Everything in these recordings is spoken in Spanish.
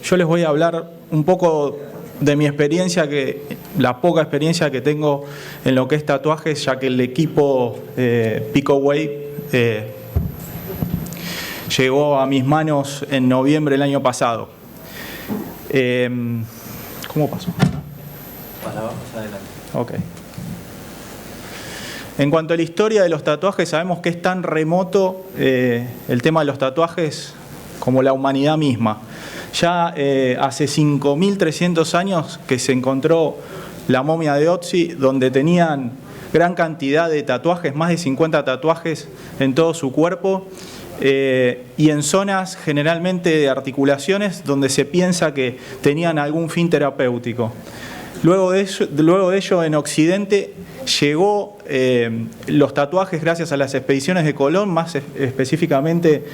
yo les voy a hablar un poco de mi experiencia, la poca experiencia que tengo en lo que es tatuajes, ya que el equipo Picoway llegó a mis manos en noviembre del año pasado. ¿Cómo pasó? Para abajo, adelante. Ok. En cuanto a la historia de los tatuajes, sabemos que es tan remoto el tema de los tatuajes como la humanidad misma. Ya hace 5.300 años que se encontró la momia de Otzi, donde tenían gran cantidad de tatuajes, más de 50 tatuajes en todo su cuerpo, y en zonas generalmente de articulaciones donde se piensa que tenían algún fin terapéutico. Luego de ello, en Occidente llegó los tatuajes gracias a las expediciones de Colón, más específicamente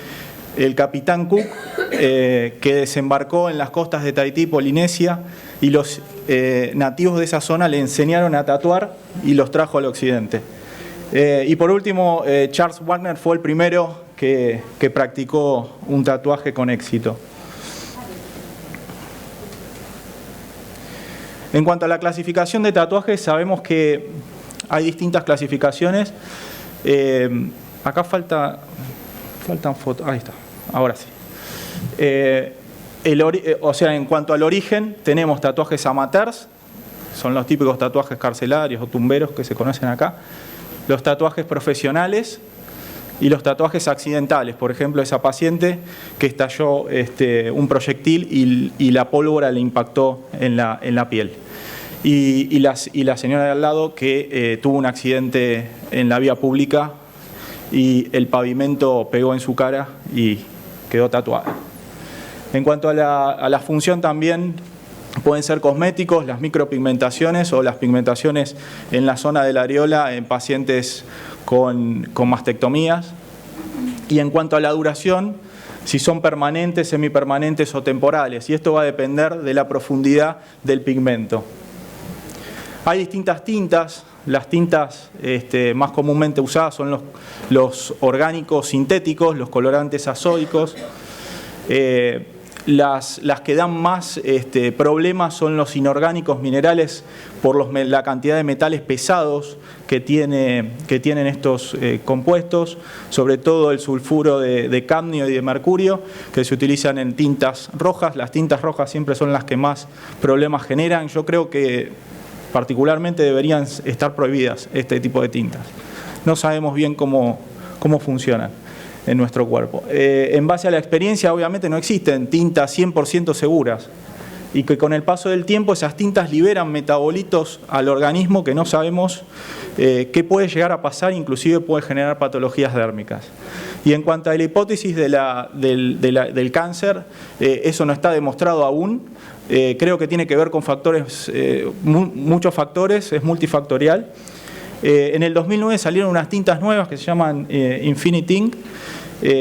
el capitán Cook, que desembarcó en las costas de Tahití, Polinesia, y los nativos de esa zona le enseñaron a tatuar y los trajo al Occidente. Y por último, Charles Wagner fue el primero que practicó un tatuaje con éxito. En cuanto a la clasificación de tatuajes, sabemos que hay distintas clasificaciones. Acá faltan fotos. Ahí está, ahora sí. O sea, en cuanto al origen, tenemos tatuajes amateurs, son los típicos tatuajes carcelarios o tumberos que se conocen acá. Los tatuajes profesionales y los tatuajes accidentales. Por ejemplo, esa paciente que estalló un proyectil y la pólvora le impactó en la piel. Y la señora de al lado que tuvo un accidente en la vía pública y el pavimento pegó en su cara y quedó tatuada. En cuanto a la función también pueden ser cosméticos, las micropigmentaciones o las pigmentaciones en la zona de la areola en pacientes con mastectomías. Y en cuanto a la duración, si son permanentes, semipermanentes o temporales. Y esto va a depender de la profundidad del pigmento. Hay distintas tintas. Las tintas más comúnmente usadas son los orgánicos sintéticos, los colorantes azoicos. Las que dan más problemas son los inorgánicos minerales por la cantidad de metales pesados que tienen estos compuestos, sobre todo el sulfuro de cadmio y de mercurio, que se utilizan en tintas rojas. Las tintas rojas siempre son las que más problemas generan. Yo creo que particularmente deberían estar prohibidas este tipo de tintas. No sabemos bien cómo funcionan en nuestro cuerpo. En base a la experiencia, obviamente no existen tintas 100% seguras y que con el paso del tiempo esas tintas liberan metabolitos al organismo que no sabemos qué puede llegar a pasar, inclusive puede generar patologías dérmicas. Y en cuanto a la hipótesis del cáncer, eso no está demostrado aún. Creo que tiene que ver con factores, muchos factores, es multifactorial. En el 2009 salieron unas tintas nuevas que se llaman Infinity Ink.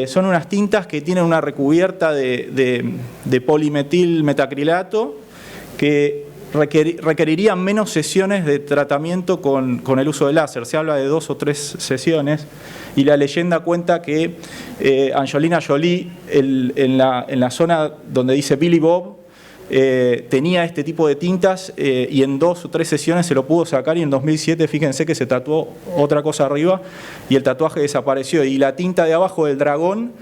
Son unas tintas que tienen una recubierta de polimetil metacrilato que requerirían menos sesiones de tratamiento con el uso de láser. Se habla de 2 o 3 sesiones y la leyenda cuenta que Angelina Jolie en la zona donde dice Billy Bob tenía este tipo de tintas y en 2 o 3 sesiones se lo pudo sacar, y en 2007 fíjense que se tatuó otra cosa arriba y el tatuaje desapareció, y la tinta de abajo del dragón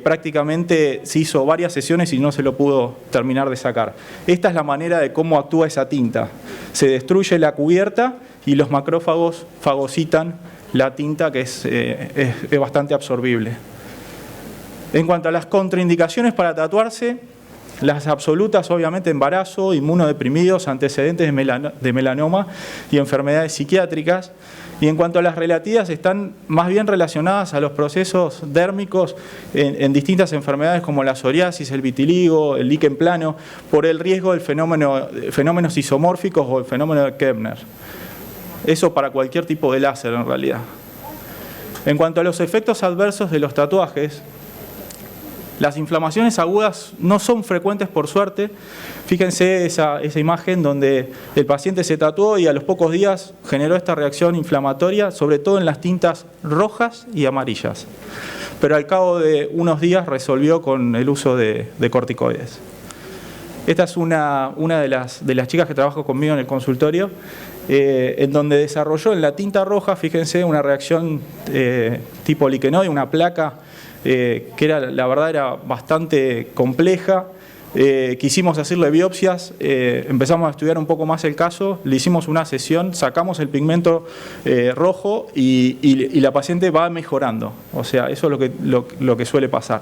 prácticamente se hizo varias sesiones y no se lo pudo terminar de sacar. Esta es la manera de cómo actúa esa tinta. Se destruye la cubierta y los macrófagos fagocitan la tinta, que es bastante absorbible. En cuanto a las contraindicaciones para tatuarse, las absolutas, obviamente, embarazo, inmunodeprimidos, antecedentes de melanoma y enfermedades psiquiátricas. Y en cuanto a las relativas, están más bien relacionadas a los procesos dérmicos en distintas enfermedades como la psoriasis, el vitiligo, el líquen plano, por el riesgo del fenómenos isomórficos o el fenómeno de Koebner. Eso para cualquier tipo de láser, en realidad. En cuanto a los efectos adversos de los tatuajes, las inflamaciones agudas no son frecuentes, por suerte. Fíjense esa imagen donde el paciente se tatuó y a los pocos días generó esta reacción inflamatoria, sobre todo en las tintas rojas y amarillas. Pero al cabo de unos días resolvió con el uso de corticoides. Esta es una de las chicas que trabaja conmigo en el consultorio, en donde desarrolló en la tinta roja, fíjense, una reacción tipo liquenoide, una placa que la verdad era bastante compleja. Quisimos hacerle biopsias, empezamos a estudiar un poco más el caso, le hicimos una sesión, sacamos el pigmento rojo y la paciente va mejorando. O sea, eso es lo que suele pasar.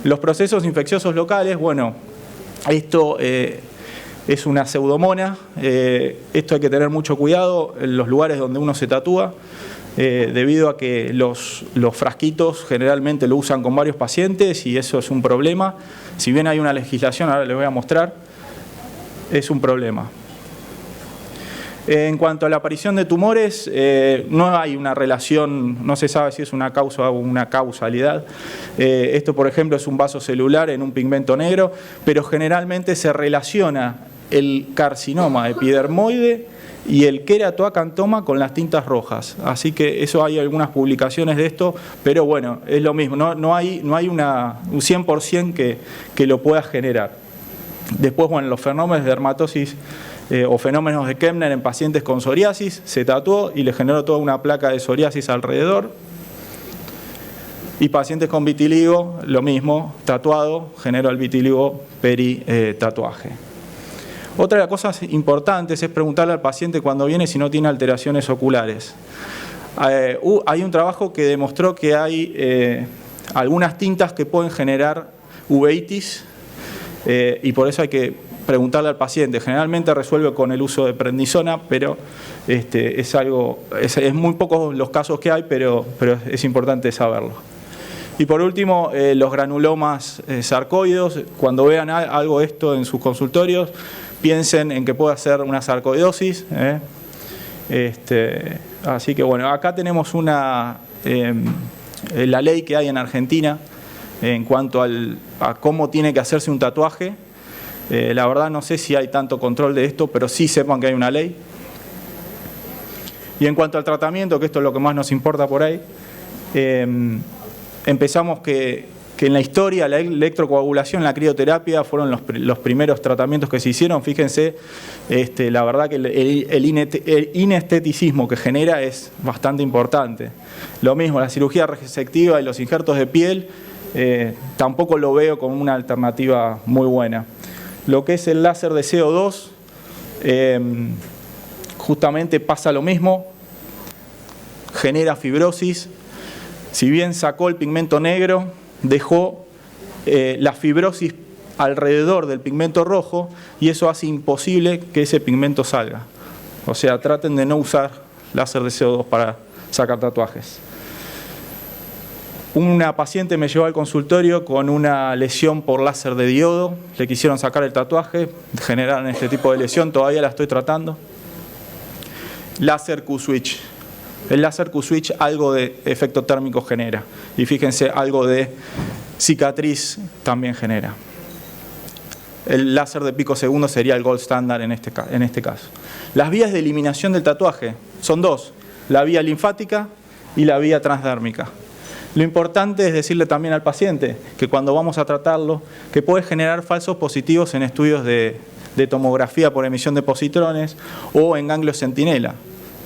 Los procesos infecciosos locales, bueno, esto es una pseudomona, esto hay que tener mucho cuidado en los lugares donde uno se tatúa, debido a que los frasquitos generalmente lo usan con varios pacientes y eso es un problema. Si bien hay una legislación, ahora les voy a mostrar, es un problema. En cuanto a la aparición de tumores, no hay una relación, no se sabe si es una causa o una causalidad. Esto, por ejemplo, es un vaso celular en un pigmento negro, pero generalmente se relaciona el carcinoma epidermoide y el queratoacantoma con las tintas rojas. Así que eso hay algunas publicaciones de esto, pero bueno, es lo mismo, no hay un 100% que lo pueda generar. Después, bueno, los fenómenos de dermatosis o fenómenos de Kempner en pacientes con psoriasis, se tatuó y le generó toda una placa de psoriasis alrededor. Y pacientes con vitiligo, lo mismo, tatuado, generó el vitiligo peri-tatuaje. Otra de las cosas importantes es preguntarle al paciente cuando viene si no tiene alteraciones oculares. Hay un trabajo que demostró que hay algunas tintas que pueden generar uveitis y por eso hay que preguntarle al paciente. Generalmente resuelve con el uso de prednisona, pero es muy pocos los casos que hay, pero es importante saberlo. Y por último, los granulomas sarcoides. Cuando vean algo esto en sus consultorios, piensen en que puede ser una sarcoidosis. Así que bueno, acá tenemos la ley que hay en Argentina en cuanto a cómo tiene que hacerse un tatuaje. La verdad no sé si hay tanto control de esto, pero sí sepan que hay una ley. Y en cuanto al tratamiento, que esto es lo que más nos importa por ahí, empezamos que en la historia la electrocoagulación, la crioterapia fueron los primeros tratamientos que se hicieron. Fíjense, la verdad que el inesteticismo que genera es bastante importante. Lo mismo, la cirugía resectiva y los injertos de piel, tampoco lo veo como una alternativa muy buena. Lo que es el láser de CO2, justamente pasa lo mismo, genera fibrosis. Si bien sacó el pigmento negro, dejó la fibrosis alrededor del pigmento rojo y eso hace imposible que ese pigmento salga. O sea, traten de no usar láser de CO2 para sacar tatuajes. Una paciente me llevó al consultorio con una lesión por láser de diodo, le quisieron sacar el tatuaje, generaron este tipo de lesión, todavía la estoy tratando. Láser Q-switch. El láser Q-switch algo de efecto térmico genera y fíjense, algo de cicatriz también genera. El láser de picosegundo sería el gold standard en este caso. Las vías de eliminación del tatuaje son dos, la vía linfática y la vía transdérmica. Lo importante es decirle también al paciente que cuando vamos a tratarlo, que puede generar falsos positivos en estudios de tomografía por emisión de positrones o en ganglios centinela.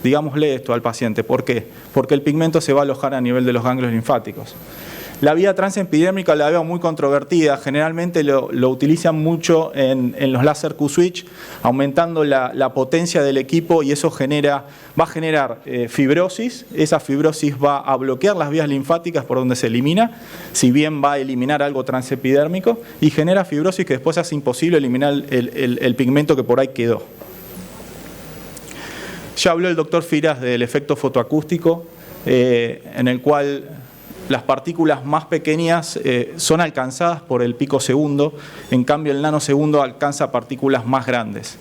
Digámosle esto al paciente. ¿Por qué? Porque el pigmento se va a alojar a nivel de los ganglios linfáticos. La vía transepidérmica la veo muy controvertida, generalmente lo utilizan mucho en los láser Q-switch, aumentando la potencia del equipo y eso va a generar fibrosis, esa fibrosis va a bloquear las vías linfáticas por donde se elimina, si bien va a eliminar algo transepidérmico y genera fibrosis que después hace imposible eliminar el pigmento que por ahí quedó. Ya habló el doctor Firas del efecto fotoacústico, en el cual las partículas más pequeñas son alcanzadas por el picosegundo, en cambio el nanosegundo alcanza partículas más grandes.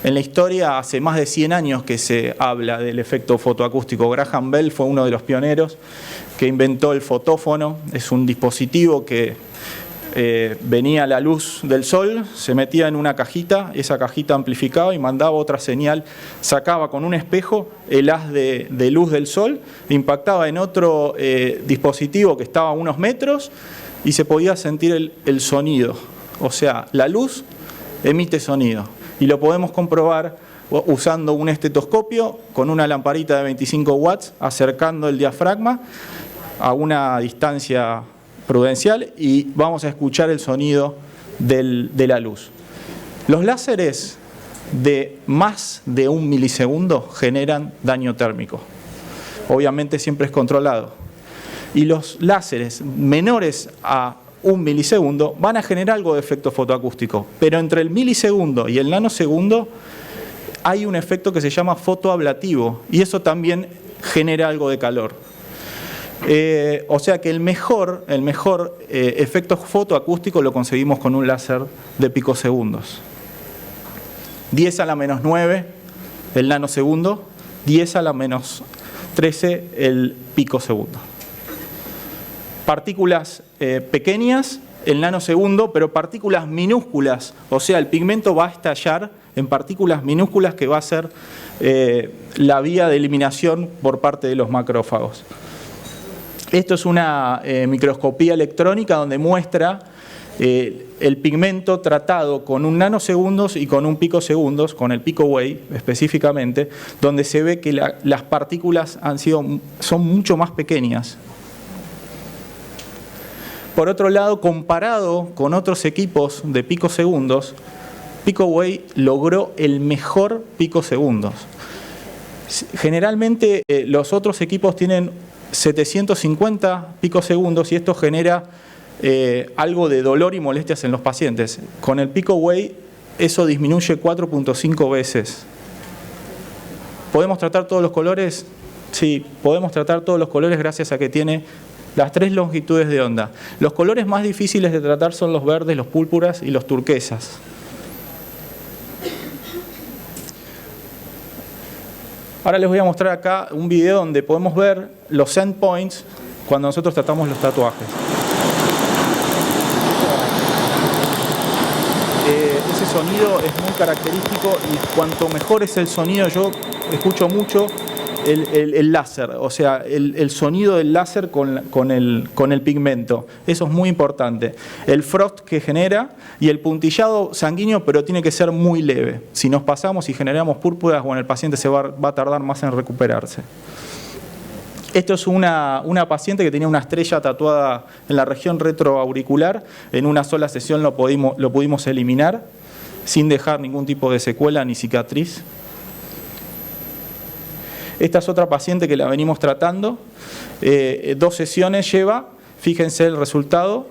En la historia, hace más de 100 años que se habla del efecto fotoacústico. Graham Bell fue uno de los pioneros que inventó el fotófono. Es un dispositivo que venía la luz del sol, se metía en una cajita, esa cajita amplificaba y mandaba otra señal, sacaba con un espejo el haz de luz del sol, impactaba en otro dispositivo que estaba a unos metros, y se podía sentir el sonido. O sea, la luz emite sonido y lo podemos comprobar usando un estetoscopio con una lamparita de 25 watts, acercando el diafragma a una distancia prudencial y vamos a escuchar el sonido de la luz. Los láseres de más de 1 milisegundo generan daño térmico. Obviamente siempre es controlado. Y los láseres menores a 1 milisegundo van a generar algo de efecto fotoacústico, pero entre el milisegundo y el nanosegundo hay un efecto que se llama fotoablativo y eso también genera algo de calor. O sea que el mejor efecto fotoacústico lo conseguimos con un láser de picosegundos. 10 a la menos 9 el nanosegundo, 10 a la menos 13 el picosegundo. Partículas pequeñas, el nanosegundo, pero partículas minúsculas, o sea, el pigmento va a estallar en partículas minúsculas que va a ser la vía de eliminación por parte de los macrófagos. Esto es una microscopía electrónica donde muestra el pigmento tratado con un nanosegundos y con un picosegundos, con el picowave específicamente, donde se ve que las partículas son mucho más pequeñas. Por otro lado, comparado con otros equipos de picosegundos, picowave logró el mejor picosegundos. Generalmente los otros equipos tienen 750 picosegundos y esto genera algo de dolor y molestias en los pacientes. Con el picowave eso disminuye 4.5 veces. ¿Podemos tratar todos los colores? Sí, podemos tratar todos los colores gracias a que tiene las 3 longitudes de onda. Los colores más difíciles de tratar son los verdes, los púrpuras y los turquesas. Ahora les voy a mostrar acá un video donde podemos ver los endpoints cuando nosotros tratamos los tatuajes. Ese sonido es muy característico y cuanto mejor es el sonido, yo escucho mucho el láser, o sea, el sonido del láser con el pigmento. Eso es muy importante. El frost que genera y el puntillado sanguíneo, pero tiene que ser muy leve. Si nos pasamos y generamos púrpuras, bueno, el paciente va a tardar más en recuperarse. Esto es una paciente que tenía una estrella tatuada en la región retroauricular. En una sola sesión lo pudimos eliminar sin dejar ningún tipo de secuela ni cicatriz. Esta es otra paciente que la venimos tratando. 2 sesiones lleva. Fíjense el resultado.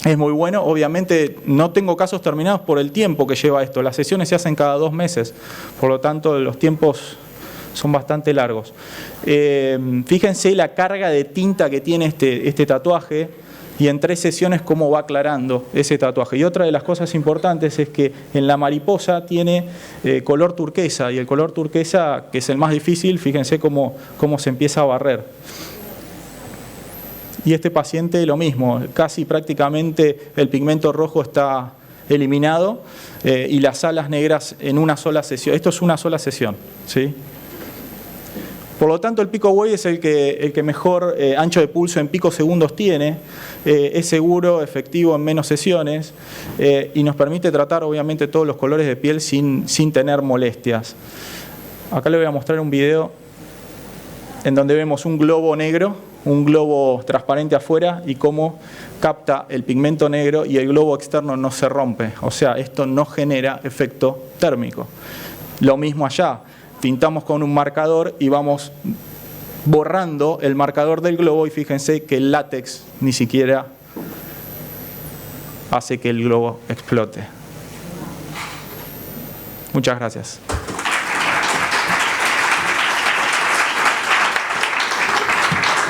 Es muy bueno. Obviamente no tengo casos terminados por el tiempo que lleva esto. Las sesiones se hacen cada 2 meses. Por lo tanto, los tiempos son bastante largos. Fíjense la carga de tinta que tiene este tatuaje y en 3 sesiones cómo va aclarando ese tatuaje. Y otra de las cosas importantes es que en la mariposa tiene color turquesa y el color turquesa, que es el más difícil, fíjense cómo se empieza a barrer. Y este paciente lo mismo, casi prácticamente el pigmento rojo está eliminado y las alas negras en una sola sesión. Esto es una sola sesión, ¿sí? Por lo tanto, el picowave es el que mejor ancho de pulso en picosegundos tiene, es seguro, efectivo en menos sesiones y nos permite tratar obviamente todos los colores de piel sin tener molestias. Acá les voy a mostrar un video en donde vemos un globo negro, un globo transparente afuera y cómo capta el pigmento negro y el globo externo no se rompe. O sea, esto no genera efecto térmico. Lo mismo allá. Pintamos con un marcador y vamos borrando el marcador del globo y fíjense que el látex ni siquiera hace que el globo explote. Muchas gracias.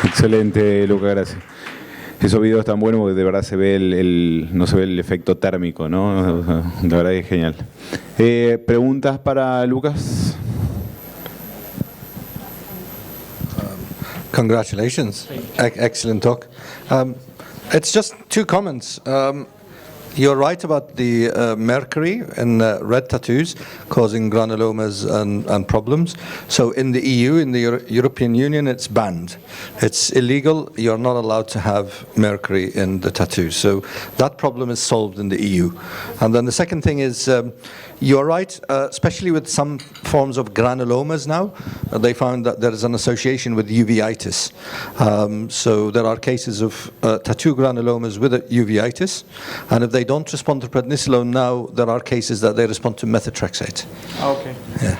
Excelente, Luca, gracias. Esos videos están buenos porque de verdad se ve no se ve el efecto térmico, ¿no? La verdad es genial. ¿Preguntas para Lucas? Congratulations. Excellent talk. It's just 2 comments. You're right about the mercury in red tattoos causing granulomas and problems. So in the EU, in the European Union, it's banned. It's illegal. You're not allowed to have mercury in the tattoo. So that problem is solved in the EU. And then the second thing is, you're right, especially with some forms of granulomas now, they found that there is an association with uveitis. So there are cases of tattoo granulomas with uveitis, and if they don't respond to prednisolone now, there are cases that they respond to methotrexate. Okay. Yeah.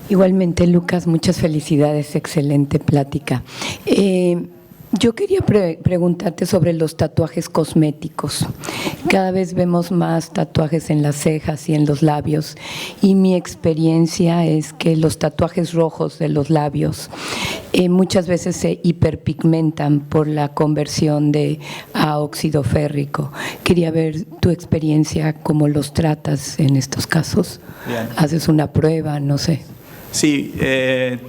Igualmente, Lucas, muchas felicidades, excelente plática. Yo quería preguntarte sobre los tatuajes cosméticos. Cada vez vemos más tatuajes en las cejas y en los labios, y mi experiencia es que los tatuajes rojos de los labios muchas veces se hiperpigmentan por la conversión a óxido férrico. Quería ver tu experiencia, cómo los tratas en estos casos. Bien. ¿Haces una prueba? No sé. Sí,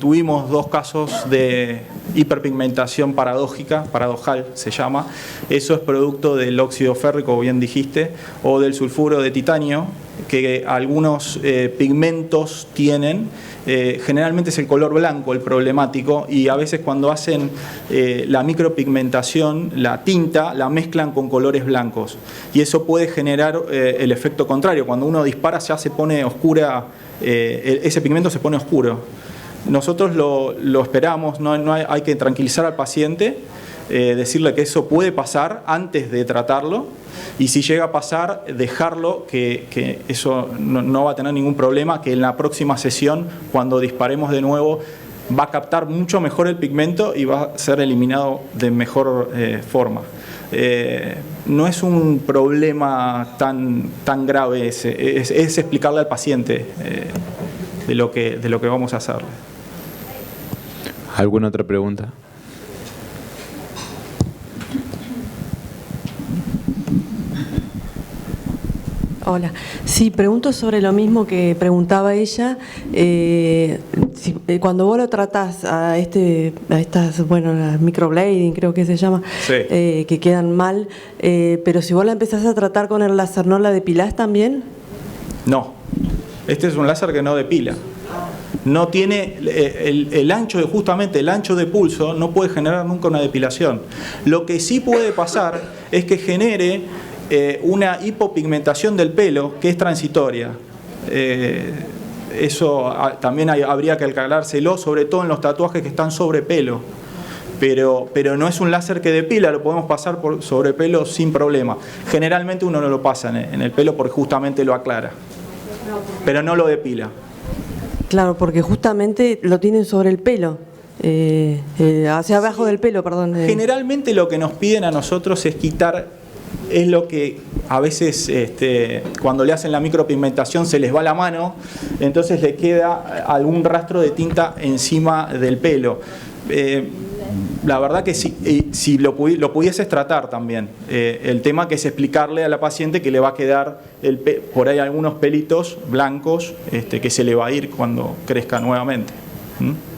tuvimos 2 casos de hiperpigmentación paradojal se llama. Eso es producto del óxido férrico, como bien dijiste, o del sulfuro de titanio, que algunos pigmentos tienen. Generalmente es el color blanco el problemático, y a veces cuando hacen la micropigmentación, la tinta la mezclan con colores blancos, y eso puede generar el efecto contrario. Cuando uno dispara ya se pone oscura, ese pigmento se pone oscuro. Nosotros lo esperamos, hay que tranquilizar al paciente, decirle que eso puede pasar antes de tratarlo, y si llega a pasar, dejarlo, que eso no va a tener ningún problema, que en la próxima sesión, cuando disparemos de nuevo, va a captar mucho mejor el pigmento y va a ser eliminado de mejor forma. No es un problema tan grave ese, es explicarle al paciente de lo que vamos a hacerle. ¿Alguna otra pregunta? Hola, sí, pregunto sobre lo mismo que preguntaba ella. Cuando vos lo tratás a estas, bueno, las microblading creo que se llama, sí, que quedan mal, pero si vos la empezás a tratar con el láser, ¿no la depilás también? No, este es un láser que no depila. No tiene el ancho justamente el ancho de pulso no puede generar nunca una depilación. Lo que sí puede pasar es que genere una hipopigmentación del pelo que es transitoria. Eso también habría que aclarárselo, sobre todo en los tatuajes que están sobre pelo. Pero no es un láser que depila, lo podemos pasar sobre pelo sin problema. Generalmente uno no lo pasa en el pelo porque justamente lo aclara, pero no lo depila. Claro, porque justamente lo tienen sobre el pelo. Hacia abajo del pelo, perdón. Generalmente lo que nos piden a nosotros es quitar, es lo que a veces cuando le hacen la micropigmentación se les va la mano, entonces le queda algún rastro de tinta encima del pelo. La verdad que si lo pudieses tratar también, el tema que es explicarle a la paciente que le va a quedar por ahí algunos pelitos blancos que se le va a ir cuando crezca nuevamente. ¿Mm?